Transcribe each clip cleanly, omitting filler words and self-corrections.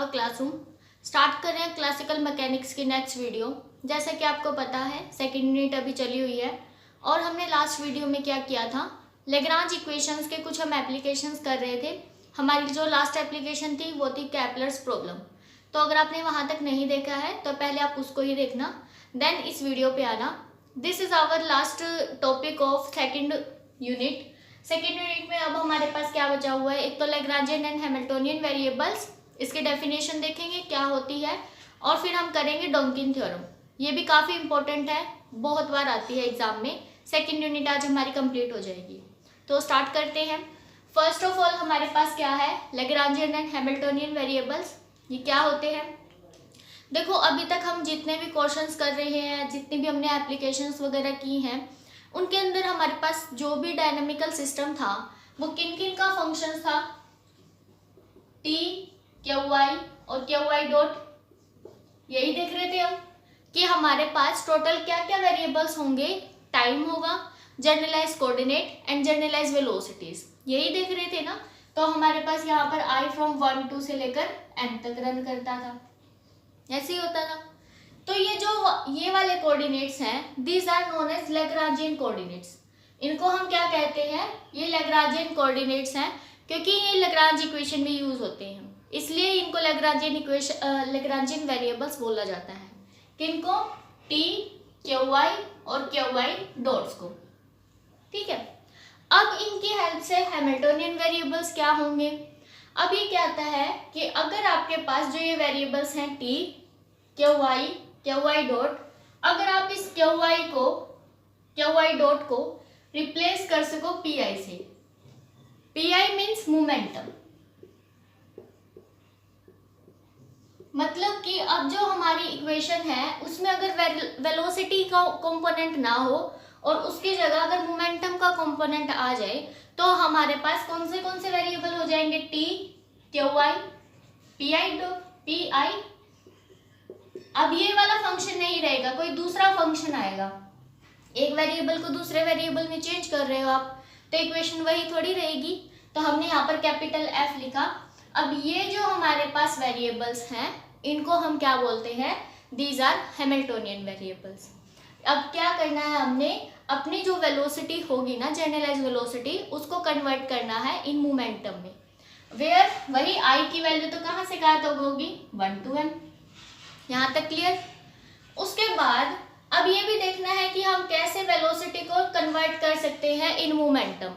Our classroom. Start कर रहे हैं क्लासिकल मैकेनिक्स की नेक्स्ट वीडियो। जैसा कि आपको पता है सेकेंड यूनिट अभी चली हुई है और हमने लास्ट वीडियो में क्या किया था, लेग्रांज इक्वेशंस के कुछ हम एप्लीकेशंस कर रहे थे। हमारी जो लास्ट एप्लीकेशन थी वो थी केपलर्स प्रॉब्लम। तो अगर आपने वहाँ तक नहीं देखा है तो पहले आप उसको ही देखना, देन इस वीडियो पे आना। This is our last topic of second unit. Second unit में अब हमारे पास क्या बचा हुआ है, एक तो लैग्रांजियन एंड हैमिल्टोनियन वेरिएबल्स, इसकी डेफिनेशन देखेंगे क्या होती है, और फिर हम करेंगे डोंकिन थ्योरम। ये भी काफ़ी इंपॉर्टेंट है, बहुत बार आती है एग्जाम में। सेकेंड यूनिट आज हमारी कंप्लीट हो जाएगी, तो स्टार्ट करते हैं। फर्स्ट ऑफ ऑल हमारे पास क्या है, लैग्रांजियन एंड हैमिल्टोनियन वेरिएबल्स। ये क्या होते हैं? देखो अभी तक हम जितने भी क्वेश्चंस कर रहे हैं, जितनी भी हमने एप्लीकेशंस वगैरह की हैं, उनके अंदर हमारे पास जो भी डायनामिकल सिस्टम था वो किन किन का फंक्शन था, टी, क्यू आई और क्यू आई डॉट। यही देख रहे थे हम कि हमारे पास टोटल क्या क्या वेरिएबल्स होंगे। टाइम होगा, generalized coordinate and generalized velocities, यही देख रहे थे ना। तो हमारे पास यहाँ पर आई फ्रॉम 1 2 से लेकर n तक रन करता था, ऐसे ही होता था। तो ये वाले कोऑर्डिनेट्स हैं, these are known as Lagrangian coordinates. इनको हम क्या कहते हैं, ये लैग्रांजियन कोऑर्डिनेट्स हैं, क्योंकि ये लैग्रांज इक्वेशन में यूज होते हैं, इसलिए इनको लैग्रांजियन वेरिएबल्स बोला जाता है। किनको? टी, क्यू आई और क्यू आई डॉट्स को। ठीक है, अब इनकी हेल्प से हैमिल्टोनियन वेरिएबल्स क्या होंगे। अब ये क्या आता है कि अगर आपके पास जो ये वेरिएबल्स हैं टी, क्यू आई डॉट, अगर आप इस क्यू आई डॉट को रिप्लेस कर सको पी आई से, पी आई मीन्स मोमेंटम, मतलब कि अब जो हमारी इक्वेशन है उसमें अगर वेलोसिटी का कंपोनेंट ना हो और उसकी जगह अगर मोमेंटम का कंपोनेंट आ जाए, तो हमारे पास कौन से वेरिएबल हो जाएंगे, T, Q I, P I. अब ये वाला फंक्शन नहीं रहेगा, कोई दूसरा फंक्शन आएगा। एक वेरिएबल को दूसरे वेरिएबल में चेंज कर रहे हो आप, तो इक्वेशन वही थोड़ी रहेगी। तो हमने यहाँ पर कैपिटल एफ लिखा। अब ये जो हमारे पास वेरिएबल्स हैं इनको हम क्या बोलते हैं, दीज आर हैमिल्टोनियन वेरिएबल्स। अब क्या करना है, हमने अपनी जो वेलोसिटी होगी ना, जनरलाइज वेलोसिटी, उसको कन्वर्ट करना है इन मोमेंटम में, वेयर वही आई की वैल्यू तो कहाँ से कहाँ तक होगी, 1 to m। यहाँ तक क्लियर? उसके बाद अब ये भी देखना है कि हम कैसे वेलोसिटी को कन्वर्ट कर सकते हैं इन मोमेंटम।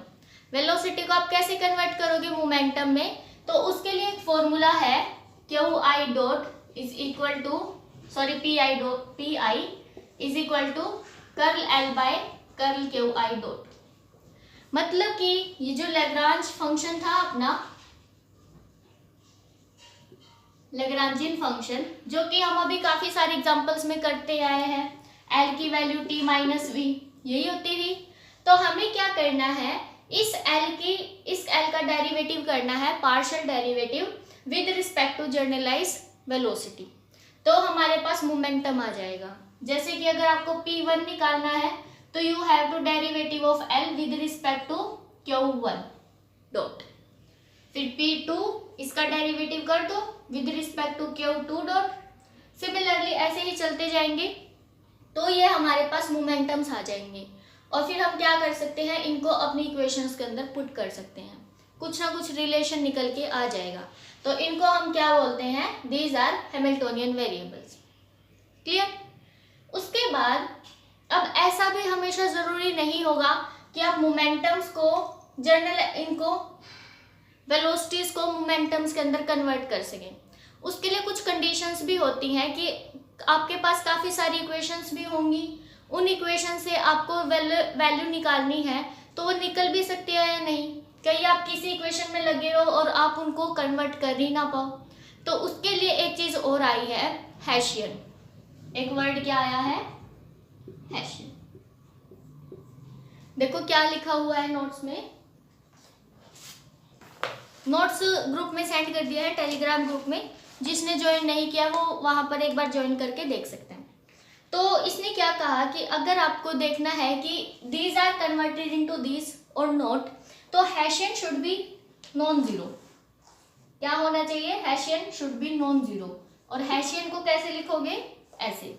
वेलोसिटी को आप कैसे कन्वर्ट करोगे मोमेंटम में, तो उसके लिए एक फॉर्मूला है, Q I dot is equal to P I is equal to curl L by curl Q I dot. मतलब कि ये जो लैग्रांज फंक्शन था अपना, लैग्रांजियन फंक्शन, जो कि हम अभी काफी सारे एग्जांपल्स में करते आए हैं, एल की वैल्यू टी माइनस वी यही होती थी। तो हमें क्या करना है, इस एल का डेरिवेटिव करना है, partial derivative with respect to generalize velocity, तो हमारे पास मोमेंटम आ जाएगा। जैसे कि अगर आपको P1 निकालना है तो you have to derivative of L with respect to Q1 dot, फिर P2 इसका डेरिवेटिव कर दो with respect to Q2 dot. Similarly ऐसे ही चलते जाएंगे, तो ये हमारे पास मोमेंटम्स आ जाएंगे, और फिर हम क्या कर सकते हैं, इनको अपनी इक्वेशंस के अंदर पुट कर सकते हैं, कुछ ना कुछ रिलेशन निकल के आ जाएगा। तो इनको हम क्या बोलते हैं, these are Hamiltonian variables. Clear? उसके बाद अब ऐसा भी हमेशा जरूरी नहीं होगा कि आप मोमेंटम्स को इनको वेलोसिटीज को मोमेंटम्स के अंदर कन्वर्ट कर सकें। उसके लिए कुछ कंडीशंस भी होती हैं कि आपके पास काफ़ी सारी इक्वेशंस भी होंगी, उन इक्वेशन से आपको वैल्यू निकालनी है, तो वो निकल भी सकती है या नहीं। कहीं आप किसी इक्वेशन में लगे रहो और आप उनको कन्वर्ट कर ही ना पाओ, तो उसके लिए एक चीज़ और आई है, हैशियन। एक वर्ड क्या आया है, हैशियन। देखो क्या लिखा हुआ है नोट्स में, नोट्स ग्रुप में सेंड कर दिया है, टेलीग्राम ग्रुप में। जिसने ज्वाइन नहीं किया वो वहां पर एक बार ज्वाइन करके देख सकते हैं। तो इसने क्या कहा कि अगर आपको देखना है कि these are converted into these और नॉट, तो Hessian should be non zero. क्या होना चाहिए, Hessian should be non zero. और हैशियन को कैसे लिखोगे, ऐसे,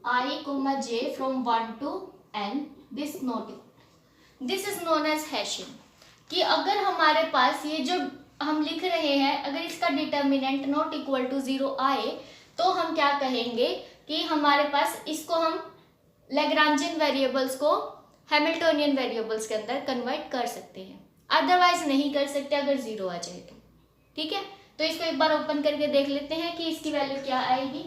I, j from 1 to n, this is known as Hessian। कि अगर हमारे पास ये जो हम लिख रहे हैं, अगर इसका डिटर्मिनेंट नॉट इक्वल टू 0 आए तो हम क्या कहेंगे कि हमारे पास इसको हम लैग्रांजियन वेरिएबल्स को हैमिल्टोनियन वेरिएबल्स के अंदर कन्वर्ट कर सकते हैं, अदरवाइज नहीं कर सकते अगर 0 आ जाए तो। ठीक है, तो इसको एक बार ओपन करके देख लेते हैं कि इसकी वैल्यू क्या आएगी।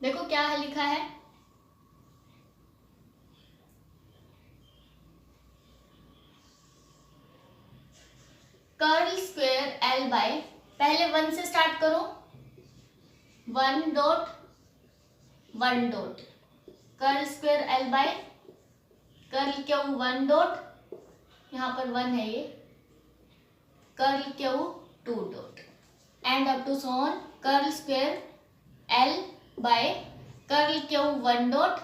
देखो क्या है लिखा है, कर्ल स्क्वायर एल बाय, पहले 1 से स्टार्ट करो, 1 dot 1 dot, curl square L by curl Q 1 dot, यहाँ पर 1 है ये, curl Q 2 dot, and up to so on curl square L by curl Q 1 dot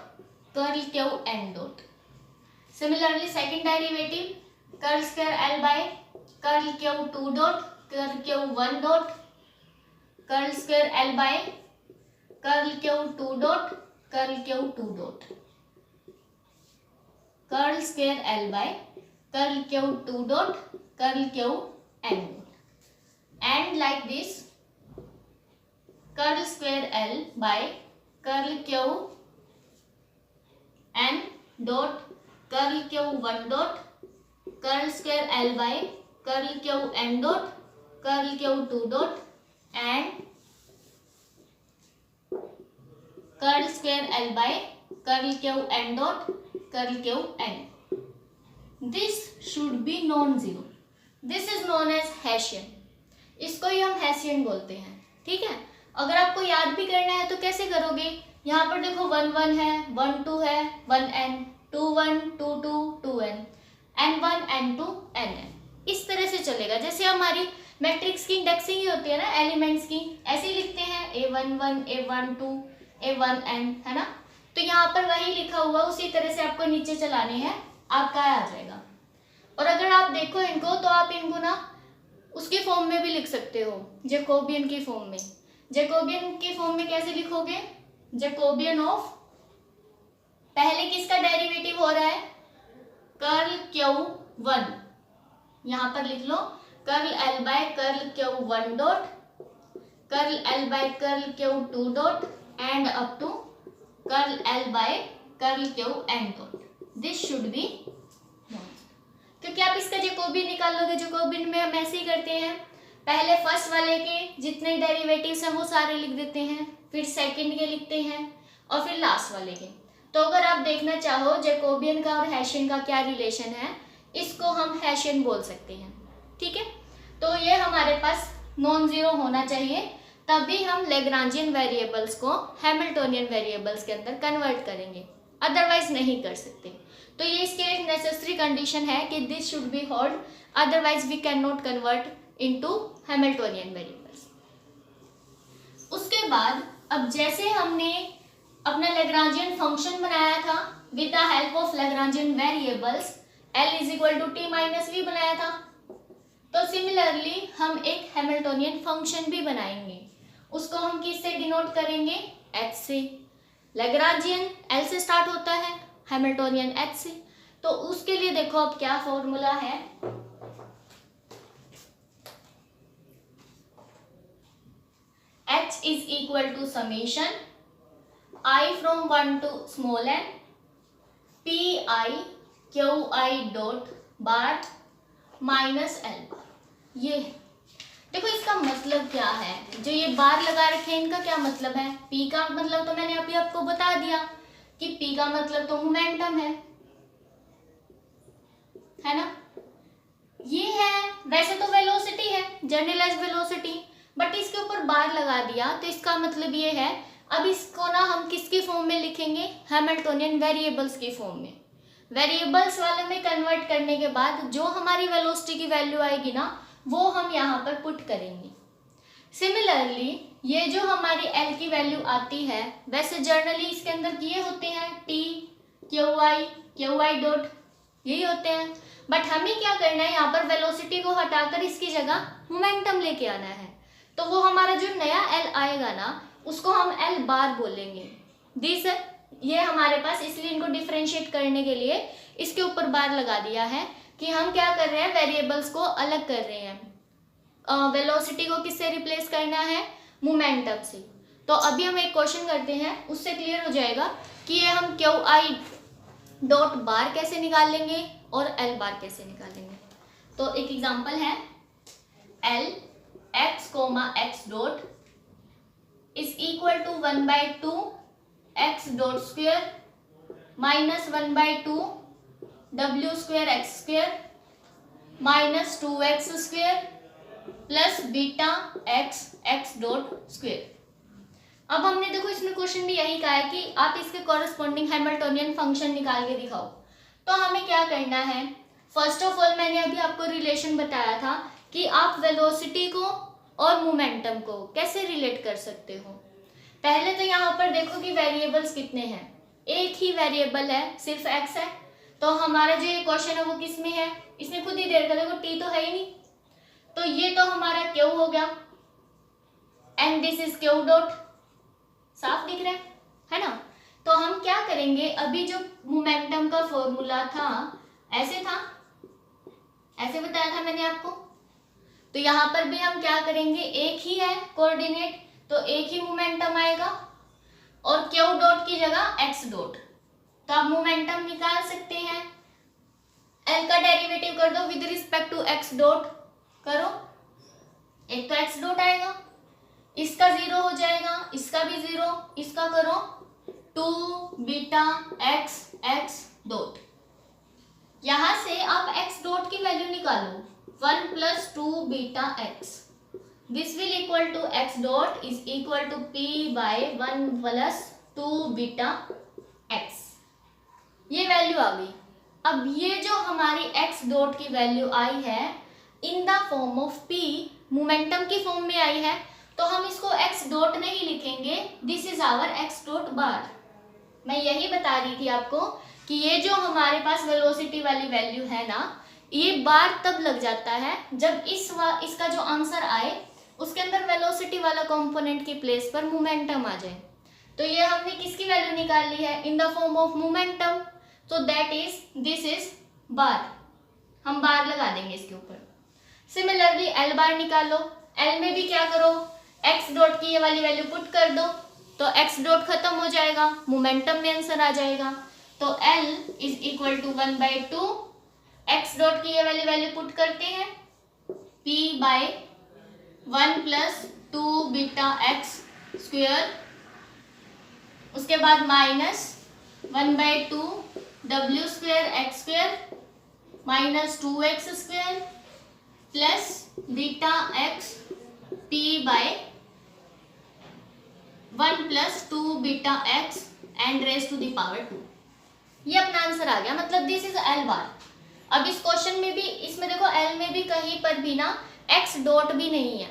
curl Q N dot. Similarly second derivative curl square L by curl Q 2 dot curl Q 1 dot curl square L by curl Q 2 dot curl Q 2 dot, curl square L by curl Q 2 dot curl Q N dot, and like this curl square L by curl Q N dot curl Q 1 dot curl square L by curl Q N dot curl Q 2 dot and curl square L by curl Q N dot curl Q N. This should be non zero, this is known as Hessian, इसको ही हम हैशियन बोलते हैं। ठीक है, अगर आपको याद भी करना है तो कैसे करोगे, यहाँ पर देखो 1 1 है, 1 2 है, 1 n, 2 1 2 2 2 n, n1 n2 nn, इस तरह से चलेगा। जैसे हमारी मैट्रिक्स की इंडेक्सिंग ही होती है ना एलिमेंट्स की, ऐसे ही लिखते हैं a11 a12 a1n, है ना। तो यहाँ पर वही लिखा हुआ उसी तरह से आपको नीचे चलाने हैं, आपका आ जाएगा। और अगर आप देखो इनको तो आप इनको ना उसके फॉर्म में भी लिख सकते हो, जैकोबियन की फॉर्म में। जैकोबियन की फॉर्म में कैसे लिखोगे, जैकोबियन ऑफ, पहले किसका डेरिवेटिव हो रहा है, कर्ल क्यू 1, यहाँ पर लिख लो curl L by curl Q 1 dot curl L by curl Q 2 dot and up to curl L by curl Q N dot. This should be, क्योंकि आप इसका जैकोबियन निकालोगे, जैकोबियन में हम ऐसे ही करते हैं, पहले फर्स्ट वाले के जितने डेरिवेटिव्स हैं वो सारे लिख देते हैं, फिर सेकंड के लिखते हैं और फिर लास्ट वाले के। तो अगर आप देखना चाहो जैकोबियन का और हैशियन का क्या रिलेशन है, इसको हम हैशियन बोल सकते हैं। ठीक है, तो ये हमारे पास नॉन जीरो होना चाहिए, तभी हम लैग्रांजियन वेरिएबल्स को हैमिल्टोनियन वेरिएबल्स के अंदर कन्वर्ट करेंगे, अदरवाइज नहीं कर सकते। तो ये इसके लिए नेसेसरी कंडीशन है कि this should be hold, otherwise we can not convert into Hamiltonian variables. उसके बाद अब जैसे हमने अपना लैग्रांजियन फंक्शन बनाया था with the help of Lagrangian variables L is equal to T minus V बनाया था, तो सिमिलरली हम एक हैमिल्टोनियन फंक्शन भी बनाएंगे। उसको हम किससे डिनोट करेंगे, H से। लैग्रांजियन L से स्टार्ट होता है, हैमिल्टोनियन H से। तो उसके लिए देखो अब क्या फॉर्मूला है, H is equal to summation I from 1 to small n pi qi dot bar minus l bar। ये देखो इसका मतलब क्या है, जो ये बार लगा रखे हैं इनका क्या मतलब है। P का मतलब तो मैंने अभी आपको बता दिया कि P का मतलब तो मोमेंटम है ना। ये है वैसे तो वेलोसिटी है, जनरलाइज वेलोसिटी, बट इसके ऊपर बार लगा दिया तो इसका मतलब ये है। अब इसको ना हम किसकी फॉर्म में लिखेंगे, हैमिल्टोनियन वेरिएबल्स की फॉर्म में। वेरिएबल्स वाले में कन्वर्ट करने के बाद जो हमारी वेलोसिटी की वैल्यू आएगी ना, वो हम यहाँ पर पुट करेंगे। सिमिलरली ये जो हमारी L की वैल्यू आती है, वैसे जर्नली इसके अंदर ये होते हैं T, QI डॉट, यही होते हैं। बट हमें क्या करना है, यहाँ पर वेलोसिटी को हटाकर इसकी जगह मोमेंटम लेके आना है। तो वो हमारा जो नया L आएगा ना, उसको हम L बार बोलेंगे। दिस ये हमारे पास, इसलिए इनको डिफरेंशिएट करने के लिए इसके ऊपर बार लगा दिया है कि हम क्या कर रहे हैं, वेरिएबल्स को अलग कर रहे हैं। वेलोसिटी को किससे रिप्लेस करना है, मोमेंटम से। तो अभी हम एक क्वेश्चन करते हैं, उससे क्लियर हो जाएगा कि ये हम QI डॉट बार कैसे निकाल लेंगे और L बार कैसे निकालेंगे। तो एक एग्जांपल है, L x, x dot is equal to 1/2 x dot square minus 1/2 w square x square minus 2x square plus beta x dot square. अब हमने देखो इसमें क्वेश्चन भी यही कहा है कि आप इसके कॉरेस्पॉन्डिंग हैमिल्टोनियन फंक्शन निकाल के दिखाओ। तो हमें क्या करना है, फर्स्ट ऑफ ऑल मैंने अभी आपको रिलेशन बताया था कि आप वेलोसिटी को और मोमेंटम को कैसे रिलेट कर सकते हो। पहले तो यहाँ पर देखो कि वेरिएबल्स कितने हैं, एक ही वेरिएबल है, सिर्फ x है। तो हमारा जो ये क्वेश्चन है वो किस में है, इसमें खुद ही देर का, देखो t तो है ही नहीं, तो ये तो हमारा q हो गया and this is q dot, साफ दिख रहा है ना। तो हम क्या करेंगे, अभी जो मोमेंटम का फॉर्मूला था ऐसे था, ऐसे बताया था मैंने आपको। तो यहाँ पर भी हम क्या करेंगे, एक ही है कोऑर्डिनेट, तो एक ही मोमेंटम आएगा और q डॉट की जगह x डॉट। तो आप मोमेंटम निकाल सकते हैं, L का डेरिवेटिव कर दो with respect to x dot, करो, एक तो x डॉट आएगा, इसका 0 हो जाएगा, इसका भी 0, इसका करो 2 बीटा x डॉट। यहां से आप x डॉट की वैल्यू निकालो, 1 plus 2 beta x, this will equal to x dot is equal to p by 1 plus 2 beta x। ये वैल्यू आ गई। अब ये जो हमारी x डॉट की वैल्यू आई है in the form of p, momentum की फॉर्म में आई है, तो हम इसको x डॉट नहीं लिखेंगे, this is our x dot bar. मैं यही बता रही थी आपको कि ये जो हमारे पास वेलोसिटी वाली वैल्यू है ना, ये बार तब लग जाता है जब इसका जो आंसर आए उसके अंदर वेलोसिटी वाला कंपोनेंट की प्लेस पर मोमेंटम आ जाए। तो ये हमने किसकी वैल्यू निकाल ली है, in the form of momentum, तो दैट इज, दिस इज बार, हम बार लगा देंगे इसके ऊपर। सिमिलरली L बार निकालो, L में भी क्या करो, x डॉट की ये वाली वैल्यू पुट कर दो, तो x डॉट खत्म हो जाएगा, मोमेंटम में आंसर आ जाएगा। तो L is equal to 1/2 x dot की ये वाली वैल्यू पुट करते हैं, p by 1 plus 2 beta x square, उसके बाद minus 1/2 w square x square minus 2x square plus beta x p by 1 plus 2 beta x and raise to the power 2। ये अपना answer आ गया, मतलब दिस इज L बार। अब इस question में भी, इसमें देखो L में भी कहीं पर भी ना x डॉट भी नहीं है,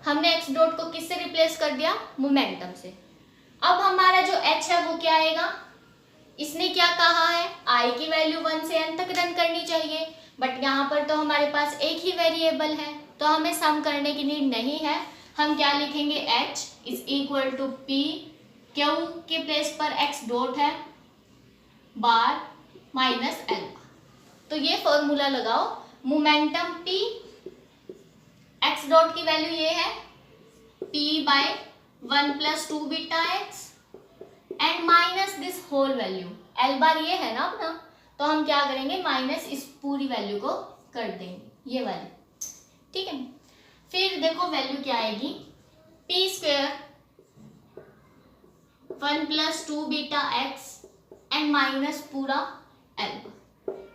हमने x डॉट को किससे रिप्लेस कर दिया, मोमेंटम से। अब हमारा जो h है वो क्या आएगा, इसने क्या कहा है, i की वैल्यू 1 से n तक रन करनी चाहिए, बट यहाँ पर तो हमारे पास एक ही वेरिएबल है, तो हमें सम करने की नीड नहीं है। हम क्या लिखेंगे, h is equal to p, q के प्लेस पर x डॉट है, बार माइनस l। तो ये फॉर्मूला लगाओ, मोमेंटम p, x डॉट की वैल्यू ये है p by 1 plus 2 beta x and minus this whole value, L bar ये है ना अपना, तो हम क्या करेंगे, माइनस इस पूरी वैल्यू को कर देंगे, ये वाली, ठीक है। फिर देखो वैल्यू क्या आएगी, p square 1 plus 2 beta x and minus पूरा L।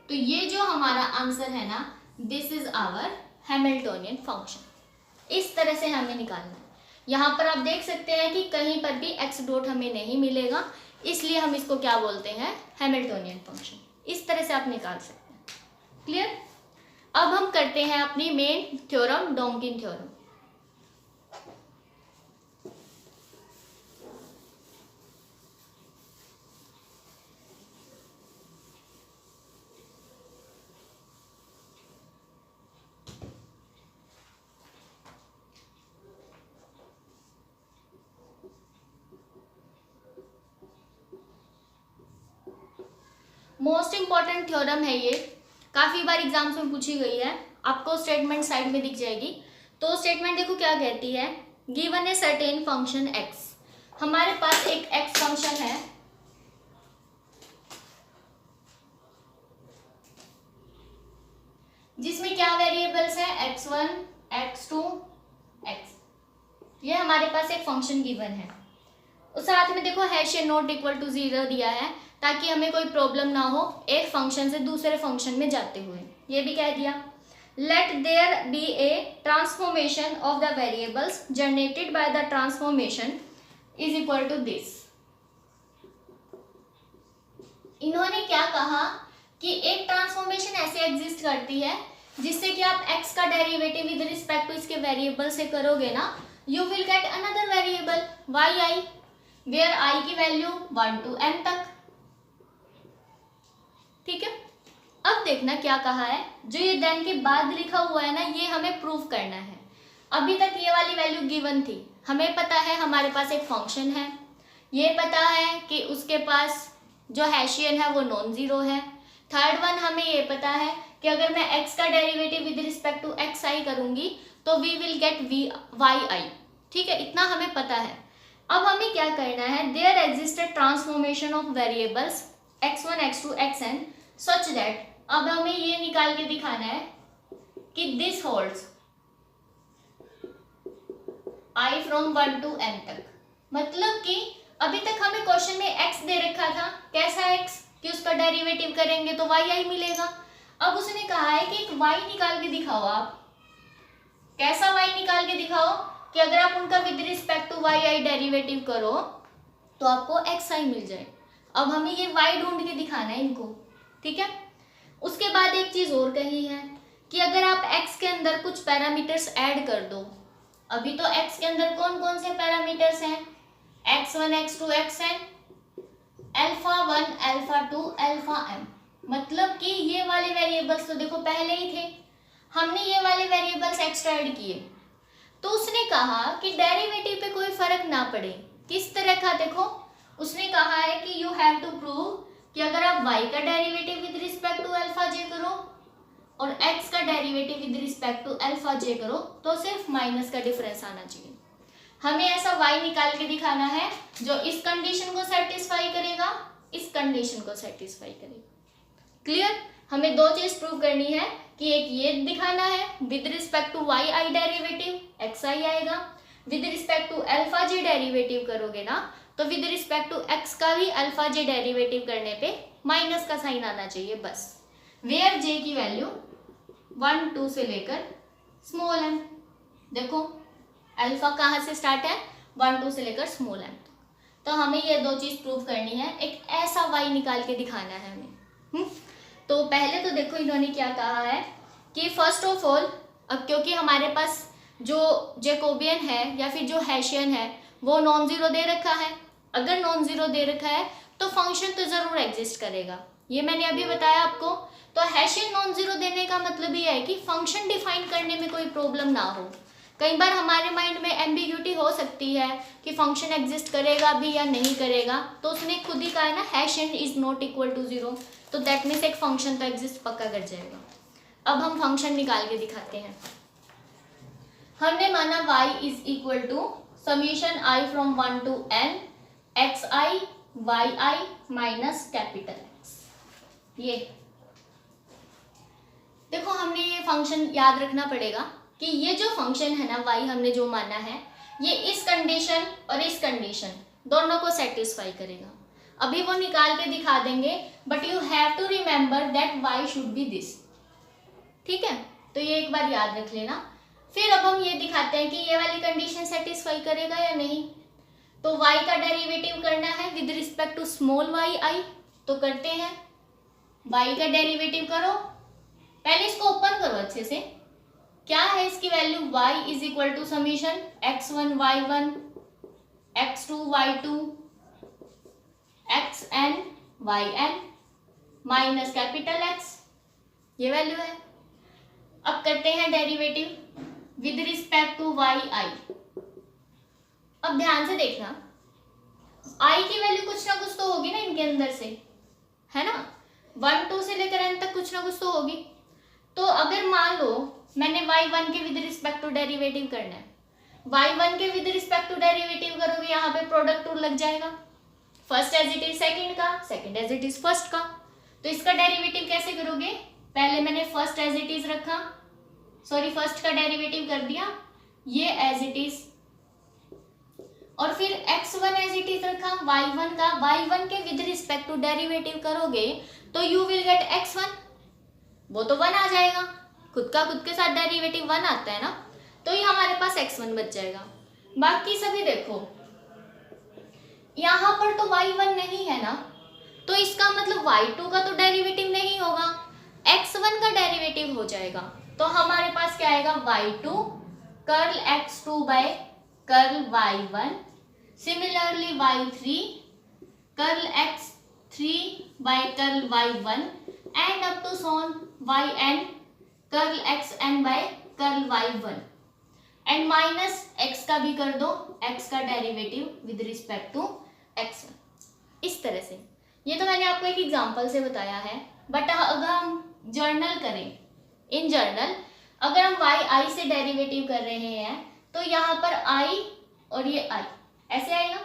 तो ये जो हमारा आंसर है ना, this is our Hamiltonian function. इस तरह से हमें निकालना है। यहाँ पर आप देख सकते हैं कि कहीं पर भी x डॉट हमें नहीं मिलेगा, इसलिए हम इसको क्या बोलते हैं, हैमिल्टोनियन फंक्शन। इस तरह से आप निकाल सकते हैं। क्लियर? अब हम करते हैं अपनी मेन थ्योरम, डोमकिन थ्योरम। मोस्ट इंपॉर्टेंट थ्योरम है ये, काफ़ी बार एग्जाम्स में पूछी गई है। आपको स्टेटमेंट साइड में दिख जाएगी। तो स्टेटमेंट देखो क्या कहती है, given a certain function x. हमारे पास एक एक्स फंक्शन है, जिसमें क्या वेरिएबल्स है, x1, x2, x। ये हमारे पास एक फंक्शन गिवन है। उस साथ में देखो हैश नॉट इक्वल टू 0 दिया है, ताकि हमें कोई प्रॉब्लम ना हो एक फंक्शन से दूसरे फंक्शन में जाते हुए। ये भी कह दिया, let there be a transformation of the variables generated by the transformation is equal to this. इन्होंने क्या कहा कि एक ट्रांसफॉर्मेशन ऐसे एग्जिस्ट करती है जिससे कि आप x का डेरिवेटिव विद रिस्पेक्ट टू इसके वेरिएबल से करोगे ना, you will get another variable yi, where i की वैल्यू 1 to n तक। ठीक है, अब देखना क्या कहा है, जो ये देन के बाद लिखा हुआ है ना, ये हमें प्रूव करना है। अभी तक ये वाली वैल्यू गिवन थी, हमें पता है हमारे पास एक फंक्शन है, ये पता है कि उसके पास जो हैशियन है वो नॉन जीरो है। थर्ड वन हमें ये पता है कि अगर मैं x का derivative with respect to xi करूंगी तो वी विल गेट yi। ठीक है, इतना हमें पता है। अब हमें क्या करना है, there existed transformation of variables x1, x2, xn such that, अब हमें ये निकाल के दिखाना है कि this holds i from 1 to n तक। मतलब कि अभी तक हमें क्वेश्चन में x दे रखा था, कैसा x कि उसका डेरिवेटिव करेंगे तो yi मिलेगा। अब उसने कहा है कि एक y निकाल के दिखाओ। आप कैसा y निकाल के दिखाओ कि अगर आप उनका with respect to yi derivative करो तो आपको xi मिल जाए। अब हमें ये y ढूंढ के दिखाना है इनको। ठीक है, उसके बाद एक चीज और कही है कि अगर आप x के अंदर कुछ पैरामीटर्स ऐड कर दो। अभी तो x के अंदर कौन कौन से पैरामीटर्स हैं, x1, x2, xn, alpha 1, alpha 2, alpha m। मतलब कि ये वाले वेरिएबल्स तो देखो पहले ही थे, हमने ये वाले वेरिएबल्स एक्स्ट्रा ऐड किए। तो उसने कहा कि डेरिवेटिव पे कोई फर्क ना पड़े। किस तरह का, देखो उसने कहा है कि यू हैव टू प्रूव कि अगर आप y का derivative with respect to alpha j करो और x का derivative with respect to alpha j करो तो सिर्फ माइनस का डिफरेंस आना चाहिए। हमें ऐसा y निकाल के दिखाना है जो इस कंडीशन को सेटिस्फाई करेगा, इस कंडीशन को सेटिस्फाई करेगा। क्लियर? हमें दो चीज प्रूव करनी है कि एक ये दिखाना है with respect to Y I derivative xi आएगा, with respect to alpha j derivative करोगे ना तो विद रिस्पेक्ट टू x का भी अल्फा j डेरिवेटिव करने पे माइनस का साइन आना चाहिए बस। वेयर j की वैल्यू 1, 2 से लेकर स्मॉल m। देखो अल्फा कहाँ से स्टार्ट है, 1, 2 से लेकर स्मॉल m। तो हमें ये दो चीज प्रूव करनी है, एक ऐसा y निकाल के दिखाना है हमें। तो पहले तो देखो इन्होंने क्या कहा है कि फर्स्ट ऑफ ऑल, अब क्योंकि हमारे पास जो जैकोबियन है या फिर जो हैशियन है वो नॉन जीरो दे रखा है। अगर नॉन जीरो दे रखा है तो फंक्शन तो जरूर एग्जिस्ट करेगा, ये मैंने अभी बताया आपको। तो हैशियन नॉन जीरो देने का मतलब ये है कि फंक्शन डिफाइन करने में कोई प्रॉब्लम ना हो। कई बार हमारे माइंड में एम्बिग्यूटी हो सकती है कि फंक्शन एग्जिस्ट करेगा भी या नहीं करेगा, तो उसने खुद ही कहा है ना Hessian is not equal to zero, तो दैट मीन्स एक फंक्शन तो एग्जिस्ट पक्का कर जाएगा। अब हम फंक्शन निकाल के दिखाते हैं। हमने माना y is equal to summation i from 1 to n xi yi minus capital X। ये देखो हमने ये फंक्शन याद रखना पड़ेगा कि ये जो फंक्शन है ना y हमने जो माना है ये इस कंडीशन और इस कंडीशन दोनों को सेटिस्फाई करेगा। अभी वो निकाल के दिखा देंगे, but you have to remember that y should be this. ठीक है, तो ये एक बार याद रख लेना। फिर अब हम ये दिखाते हैं कि ये वाली कंडीशन सेटिस्फाई करेगा या नहीं। तो y का डेरिवेटिव करना है with respect to small y i, तो करते हैं। y का डेरिवेटिव करो, पहले इसको ओपन करो अच्छे से। क्या है इसकी value, y is equal to summation x1 y1 x2 y2 xn yn minus capital X, ये वैल्यू है। अब करते हैं derivative with respect to yi। अब ध्यान से देखना, i की वैल्यू कुछ ना कुछ तो होगी ना इनके अंदर से, है ना, 1 2 से लेकर n तक कुछ ना कुछ तो होगी। तो अगर मान लो मैंने y1 के विद रिस्पेक्ट टू डेरिवेटिव करना है, y1 के विद रिस्पेक्ट टू डेरिवेटिव करोगे, यहाँ पे प्रोडक्ट रूल लग जाएगा, first as it is second का, second as it is first का। तो इसका डेरिवेटिव कैसे करोगे, पहले मैंने फर्स्ट एज इट इज रखा, सॉरी फर्स्ट का डेरिवेटिव कर दिया, ये एज इट इज, और फिर x1 एज इट इज रखा, y1 का, y1 के विद रिस्पेक्ट टू डेरिवेटिव करोगे तो यू विल गेट x1, वो तो 1 आ जाएगा, खुद के साथ डेरिवेटिव 1 आता है ना, तो ये हमारे पास x1 बच जाएगा। बाकी सभी देखो, यहाँ पर तो y1 नहीं है ना, तो इसका मतलब y2 का तो डेरिवेटिव नहीं होगा, x1 का डेरिवेटिव हो जाएगा। तो हमारे पास क्या आएगा, y2 curl x2 by curl y1, similarly y3 curl x3 by curl y1 and up to so on yn curl xn by curl y1 and minus x का भी कर दो, x का derivative with respect to x1, इस तरह से। ये तो मैंने आपको एक एग्जांपल से बताया है, बट अगर हम जर्नल करें, इन जर्नल अगर हम y से डेरिवेटिव कर रहे हैं तो यहाँ पर i और ये i ऐसे आएगा,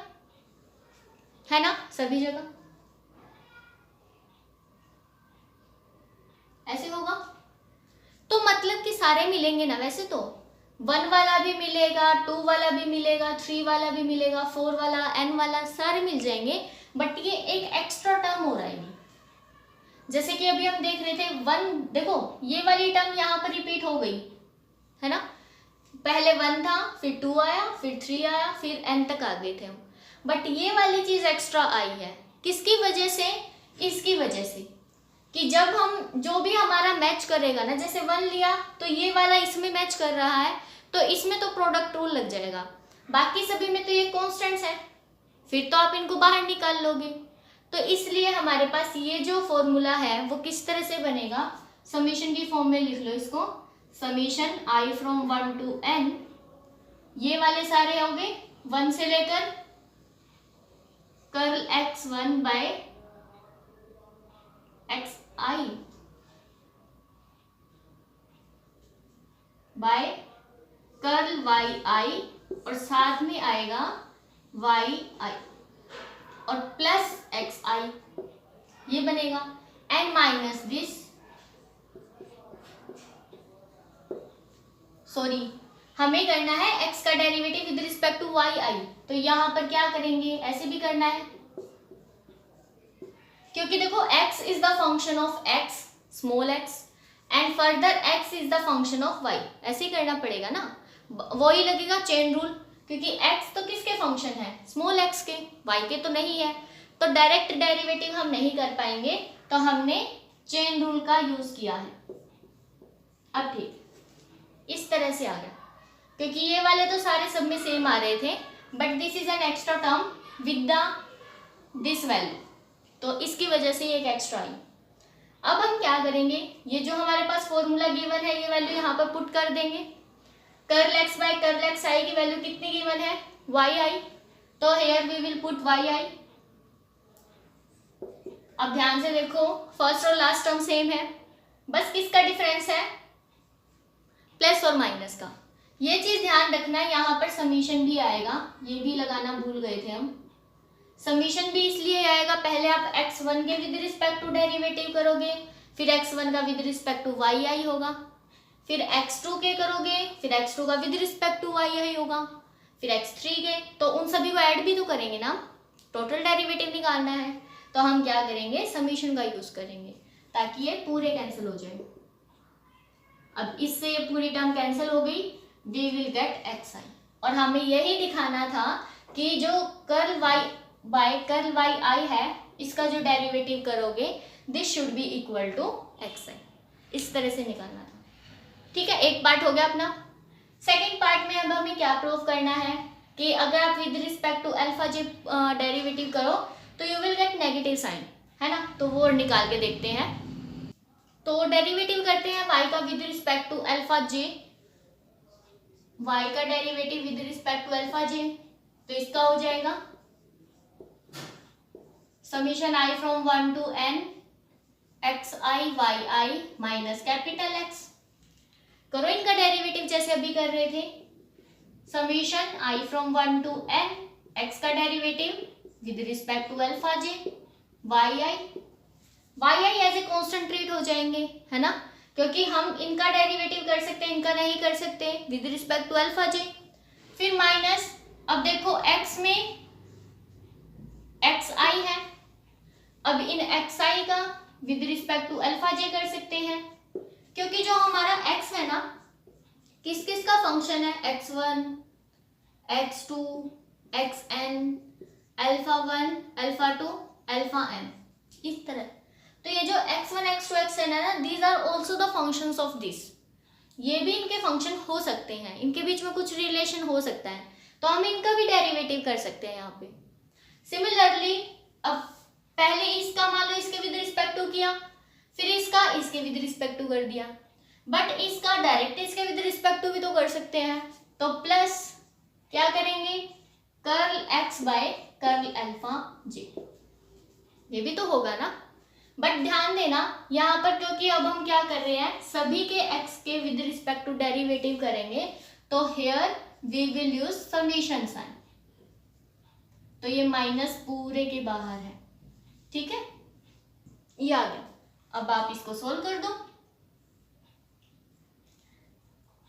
है ना, सभी जगह ऐसे होगा। तो मतलब कि सारे मिलेंगे ना, वैसे तो 1 वाला भी मिलेगा, 2 वाला भी मिलेगा, 3 वाला भी मिलेगा, 4 वाला, n वाला, सारे मिल जाएंगे, बट ये एक एक्स्ट्रा टर्म हो रहा है। जैसे कि अभी हम देख रहे थे 1, देखो ये वाली टर्म यहाँ पर रिपीट हो गई है ना, पहले 1 था, फिर 2 आया, फिर 3 आया, फिर n तक आ गए थे हम, बट ये वाली चीज एक्स्ट्रा आई है, किसकी वजह से, इसकी वजह से कि जब हम जो भी हमारा मैच करेगा ना, जैसे 1 लिया तो ये वाला इसमें मैच कर रहा है, तो इसमें तो प्रोडक्ट रूल लग जाएगा, बाकी सभी में तो ये कॉन्स्टेंट्स है, फिर तो आप इनको बाहर निकाल लोगे। तो इसलिए हमारे पास ये जो फॉर्मूला है वो किस तरह से बनेगा, समीशन की फॉर्म में लिख लो इसको, summation i from 1 to n, ये वाले सारे हो गए 1 से लेकर curl x1 by xi by curl yi, और साथ में आएगा yi और प्लस xi, ये बनेगा, एंड माइनस दिस, सॉरी हमें करना है x का derivative with respect to yi, तो यहाँ पर क्या करेंगे, ऐसे भी करना है, क्योंकि देखो x is the function of x small x and further x is the function of y, ऐसे ही करना पड़ेगा ना, वही लगेगा चेन रूल, क्योंकि x तो किसके फंक्शन है, स्मॉल x के, y के तो नहीं है, तो डायरेक्ट डेरिवेटिव हम नहीं कर पाएंगे, तो हमने चेन रूल का यूज किया है। अब ठीक इस तरह से आ गया, क्योंकि ये वाले तो सारे सब में सेम आ रहे थे, but this is an extra term with the this value, तो इसकी वजह से ये एक एक्स्ट्रा आई। अब हम क्या करेंगे, ये जो हमारे पास फॉर्मूला गिवन है ये वैल्यू यहाँ पर पुट कर देंगे, curl x by curl x i की वैल्यू कितनी गिवन है, yi, तो here we will put yi। अब ध्यान से देखो, फर्स्ट और लास्ट टर्म सेम है, बस किसका डिफरेंस है, प्लस और माइनस का। ये चीज ध्यान रखना, यहाँ पर समीशन भी आएगा, ये भी लगाना भूल गए थे हम, समीशन भी इसलिए आएगा, पहले आप x1 के विद रिस्पेक्ट टू डेरिवेटिव करोगे, फिर x1 का विद रिस्पेक्ट टू yi होगा, फिर x2 के करोगे, फिर x2 का विद रिस्पेक्ट टू yi होगा, फिर x3 के, तो उन सभी को ऐड भी तो करेंगे ना, टोटल डेरिवेटिव निकालना है, तो हम क्या करेंगे, समीशन का यूज करेंगे ताकि ये पूरे कैंसिल हो जाए। अब इससे ये पूरी टर्म कैंसिल हो गई, वी विल गेट xi, और हमें यही दिखाना था कि जो curl y by curl Y I है, इसका जो डेरिवेटिव करोगे this should be equal to X I, इस तरह से निकालना था। ठीक है, एक पार्ट हो गया अपना। सेकेंड पार्ट में अब हमें क्या प्रूव करना है कि अगर आप with respect to alpha j derivative करो तो you will get negative sign, है ना। तो वो निकाल के देखते हैं। तो डेरिवेटिव करते हैं y का with respect to alpha J, y का derivative with respect to alpha J, तो इसका हो जाएगा summation i from 1 to n x I Y I minus capital X. करो इनका डेरिवेटिव जैसे अभी कर रहे थे, summation i from 1 to n X का derivative with respect to alpha J Y I as a constant treat हो जाएंगे, है ना, क्योंकि हम इनका डेरिवेटिव कर सकते हैं, इनका नहीं कर सकते with respect to alpha j. फिर माइनस, अब देखो x में एक्स आई है, अब इन एक्स आई का with respect to alpha j कर सकते हैं, क्योंकि जो हमारा x है ना किस किस का फंक्शन है, x1 x2 xn alpha 1 alpha 2 alpha n, इस तरह। तो ये जो x1 x2 xn है ना, these are also the functions of this, ये भी इनके फंक्शन हो सकते हैं, इनके बीच में कुछ रिलेशन हो सकता है, तो हम इनका भी डेरिवेटिव कर सकते हैं यहाँ पे। सिमिलरली अब पहले इसका मान लो इसके विद रिस्पेक्ट टू किया, फिर इसका इसके विद रिस्पेक्ट टू कर दिया, बट इसका डायरेक्ट इसके विद रिस्पेक्ट टू भी तो कर सकते हैं। तो प्लस क्या करेंगे, curl x by curl alpha j, ये भी तो होगा ना। बट ध्यान देना यहाँ पर, क्योंकि अब हम क्या कर रहे हैं, सभी के x के विद रिस्पेक्ट टू डेरिवेटिव करेंगे, तो here we will use summation sign, तो ये माइनस पूरे के बाहर है, ठीक है, ये आ गया। अब आप इसको सोल्व कर दो।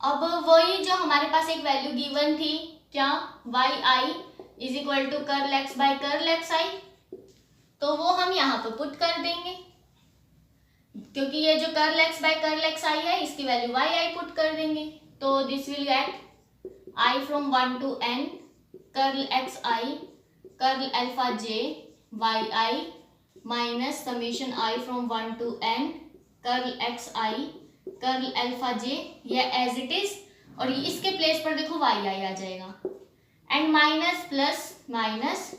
अब वही जो हमारे पास एक वैल्यू गिवन थी, क्या, Y I is equal to curl x by curl x I, तो वो हम यहाँ पर पुट कर देंगे, क्योंकि ये जो curl x by curl x i है इसकी वैल्यू वाई आई पुट कर देंगे, तो this will get i from 1 to n curl x i curl alpha J Y I minus summation i from 1 to n curl x i curl alpha j, ये as it is, और ये इसके place पर देखो Y आई आ जाएगा, and minus plus minus,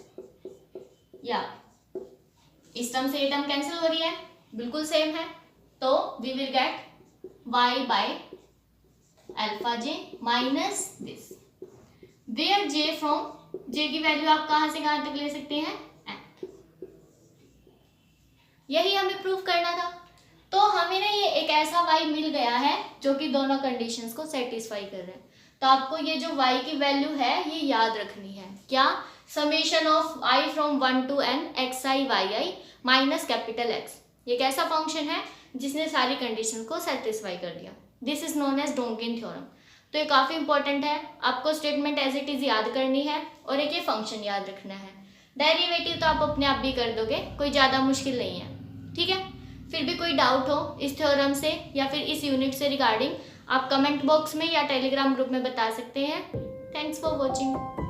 या इस term से ये टर्म कैंसिल हो रही है, बिल्कुल सेम है, तो we will get y by alpha j minus this, where j from, j की वैल्यू आप कहां से कहां तक ले सकते हैं, n। यही हमें प्रूव करना था। तो हमें ना ये एक ऐसा y मिल गया है जो कि दोनों कंडीशंस को सेटिस्फाई कर रहे हैं। तो आपको ये जो y की वैल्यू है ये याद रखनी है, क्या, summation of i from 1 to n x I Y I minus capital x, ये एक ऐसा फंक्शन है जिसने सारी कंडीशन को सेटिस्फाई कर दिया। This is known as Donkin theorem. तो ये काफ़ी इंपॉर्टेंट है, आपको स्टेटमेंट एज इट इज याद करनी है और एक ये फंक्शन याद रखना है। डेरिवेटिव तो आप अपने आप भी कर दोगे, कोई ज़्यादा मुश्किल नहीं है, ठीक है। फिर भी कोई डाउट हो इस थ्योरम से या फिर इस यूनिट से रिगार्डिंग, आप कमेंट बॉक्स में या टेलीग्राम ग्रुप में बता सकते हैं। Thanks for watching.